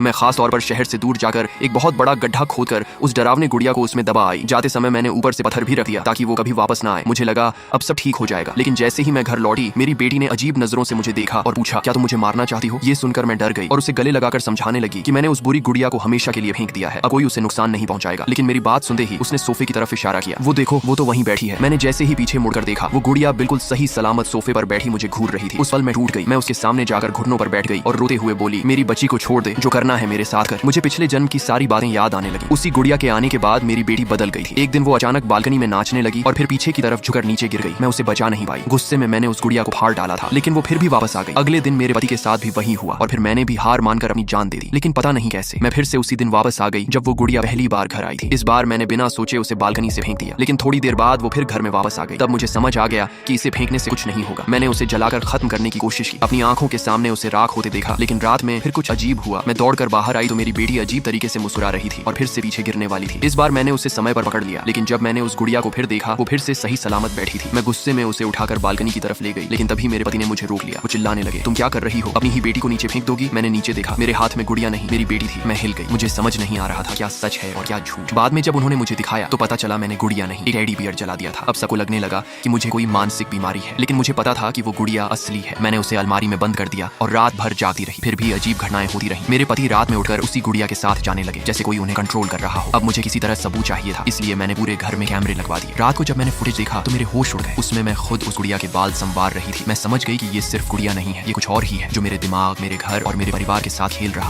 मैं खास तौर पर शहर से दूर जाकर एक बहुत बड़ा गड्ढा खोदकर उस डरावने गुड़िया को उसमें दबा आई। जाते समय मैंने ऊपर से पत्थर भी रख दिया ताकि वो कभी वापस ना आए। मुझे लगा अब सब ठीक हो जाएगा, लेकिन जैसे ही मैं घर लौटी मेरी बेटी ने अजीब नजरों से मुझे देखा और पूछा, क्या तुम मुझे मारना चाहती हो? ये सुनकर मैं डर गई और उसे गले लगाकर समझाने लगी कि मैंने उस बुरी गुड़िया को हमेशा के लिए फेंक दिया है, अब कोई उसे नुकसान नहीं पहुंचाएगा। लेकिन मेरी बात सुनते ही उसने सोफे की तरफ इशारा किया। वो देखो, वो तो वहीं बैठी है। मैंने जैसे ही पीछे मुड़कर देखा, वो गुड़िया बिल्कुल सही सलामत सोफे पर बैठी मुझे घूर रही थी। उस पल मैं टूट गई। मैं उसके सामने जाकर घुटनों पर बैठ गई और रोते हुए बोली, मेरी बच्ची को छोड़ दे, जो करना है मेरे साथ कर। मुझे पिछले जन्म की सारी बातें याद आने लगी। उसी गुड़िया के आने के बाद मेरी बेटी बदल गई थी। एक दिन वो अचानक बालकनी में नाचने लगी और फिर पीछे की तरफ झुकर नीचे गिर गई। मैं उसे बचा नहीं पाई। गुस्से में मैंने उस गुड़िया को फाड़ डाला था, लेकिन वो फिर भी वापस आ गई। अगले दिन मेरे पति के साथ भी वही हुआ और फिर मैंने भी हार मानकर अपनी जान दे दी, लेकिन पता नहीं कैसे मैं फिर से उसी दिन वापस आ गई जब वो गुड़िया पहली बार घर आई थी। इस बार मैंने बिना सोचे उसे बालकनी से फेंक दिया, लेकिन थोड़ी देर बाद वो फिर घर में वापस आ गई। तब मुझे समझ आ गया कि इसे फेंकने से कुछ नहीं होगा। मैंने उसे जलाकर खत्म करने की कोशिश की, अपनी आंखों के सामने उसे राख होते देखा, लेकिन रात में फिर कुछ अजीब हुआ। मैं दौड़कर बाहर आई तो मेरी बेटी अजीब तरीके से मुस्कुरा रही थी और फिर से पीछे गिरने वाली थी। इस बार मैंने उसे समय पर पकड़ लिया, लेकिन जब मैंने उस गुड़िया को फिर देखा, वो फिर से सही सलामत बैठी थी। मैं गुस्से में उसे उठाकर बालकनी की तरफ ले गई, लेकिन तभी मेरे पति ने मुझे रोक लिया। वो चिल्लाने लगे, तुम क्या कर रही हो? अपनी ही बेटी को नीचे फेंक दोगी? मैंने नीचे देखा, मेरे हाथ में गुड़िया नहीं, मेरी बेटी थी। मैं हिल गई। मुझे समझ नहीं आ रहा था क्या सच है और क्या झूठ। बाद में जब उन्होंने मुझे दिखाया तो पता चला मैंने गुड़िया नहीं, एक टेडी बियर जला दिया था। अब सबको लगने लगा कि मुझे कोई मानसिक बीमारी है, लेकिन मुझे पता था कि वो गुड़िया असली है। मैंने उसे अलमारी में बंद कर दिया और रात भर जागती रही। फिर भी अजीब घटनाएं होती रही। मेरे पति रात में उठकर उसी गुड़िया के साथ जाने लगे, जैसे कोई उन्हें कंट्रोल कर रहा हो। अब मुझे किसी तरह सबूत चाहिए था, इसलिए मैंने पूरे घर में कैमरे लगवा दिए। रात को जब मैंने फुटेज देखा तो मेरे होश उड़ गए। उसमें मैं खुद उस गुड़िया के बाल संवार रही थी। मैं समझ गई कि ये सिर्फ गुड़िया नहीं है, ये कुछ और ही है जो मेरे दिमाग, मेरे घर और मेरे परिवार के साथ खेल रहा।